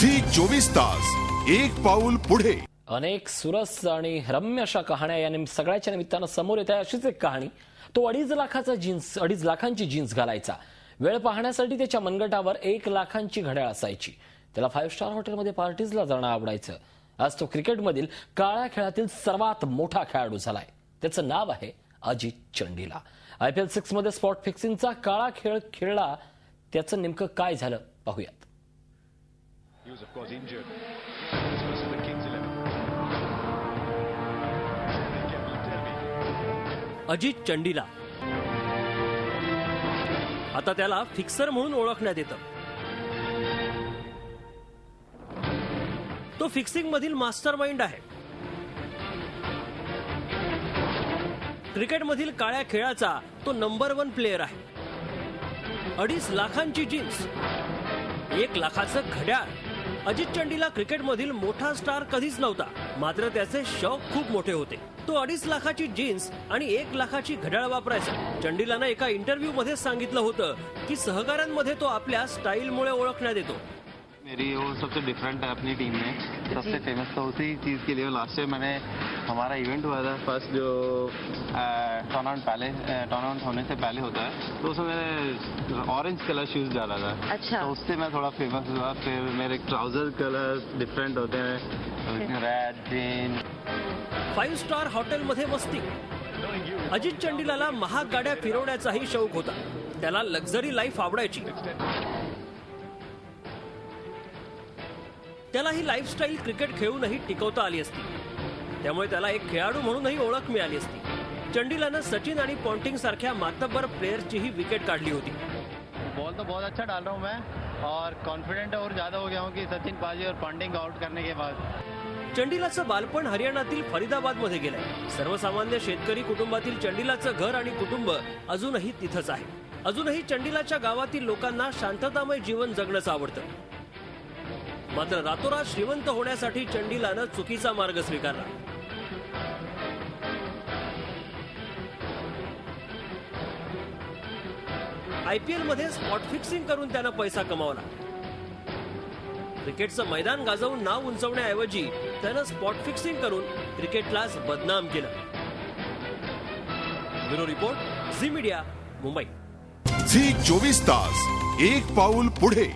Zee 24 तास एक पाऊल पुढे। अनेक सुरस आणि रम्य अशा कहाण्या या सगळ्याच्या निमित्तानं समोर येत आहे। अशीच एक कहाणी, तो 2.5 लाखांची जीन्स घालायचा। वेळ पाहण्यासाठी त्याच्या मनगटावर 1 लाखांची घड्याळ असायची। त्याला 5 स्टार हॉटेलमध्ये पार्टीजला जाणं आवडायचं। आज तो क्रिकेटमधील काळ्या खेळातील सर्वात मोठा खेळाडू झालाय। त्याचं नाव आहे अजित चंडीला। IPL 6 मध्ये स्पॉट फिक्सिंगचा काळा खेळ खेळला। त्याचं नेमकं काय झालं पाहूयात। He was of course injured. This was the Kings 11. Ajit Chandila आता त्याला फिक्सर म्हणून ओळखण्यात येतं। तो फिक्सिंग मधील मास्टरमाइंड आहे। क्रिकेटमधील काळ्या खेळाचा तो नंबर 1 प्लेयर आहे। 2.5 लाखांची जीन्स, 1 लाखाचं घड्याळ। अजित चंडीला क्रिकेटमधील मोठा स्टार कधीच नव्हता, मात्र त्याचे शौक खूप मोठे होते। तो 2.5 लाखाची जीन्स आणि 1 लाखाची घड्याळ वापरायचा। चंडीलानं एका इंटरव्ह्यू मध्ये सांगितलं होतं की सहकाऱ्यांमध्ये तो आपल्या स्टाईलमुळे ओळखण्यात येतो। मेरी वो सबसे डिफरेंट है अपनी टीम में, सबसे फेमस तो उसी चीज़ के लिए। लास्ट टाइम मैंने हमारा इवेंट हुआ था, फर्स्ट जो टूर्नामेंट होने से पहले होता है, तो उसमें मैंने ऑरेंज कलर शूज़ डाला था। अच्छा। तो उससे मैं थोड़ा फेमस हुआ। फिर मेरे ट्राउजर कलर डिफरेंट होते हैं, रेड ग्रीन। 5 स्टार हॉटेलमध्ये मस्ती। अजित चंडीलाला महाग गाड्या फिरवण्याचाही शौक होता। त्याला लक्झरी लाईफ आवडायची। त्याला ही लाईफस्टाईल क्रिकेट खेळूनही टिकवता आली असती, त्यामुळे त्याला एक खेळाडू म्हणूनही ओळख मिळाली असती। चंडीलानं सचिन आणि पॉन्टिंग सारख्या मातब्बर प्लेयर्सचीही विकेट काढली होती। बॉल तो बहुत अच्छा डाल रहा हूँ मैं, और कॉन्फिडेंट और ज्यादा हो गया हूँ कि सचिन पाजी और पॉन्टिंग आउट करने के बाद। चंडीलाचं बालपण हरियाणातील फरीदाबादमध्ये गेलंय। सर्वसामान्य शेतकरी कुटुंबातील चंडीलाचं घर आणि कुटुंब अजूनही तिथंच आहे। अजूनही चंडीलाच्या गावातील लोकांना शांततामय जीवन जगणंच आवडतं। मात्र रातोरात श्रीमंत होण्यासाठी चंडीलानं चुकीचा मार्ग स्वीकारला। IPL मध्ये स्पॉट फिक्सिंग करून त्यानं पैसा कमावला। क्रिकेटचं मैदान गाजवून नाव उंचवण्याऐवजी त्यानं स्पॉट फिक्सिंग करून क्रिकेटलाच बदनाम केलं। Bureau report, Zee media, Mumbai. Zee 24 तास एक पाऊल पुढे।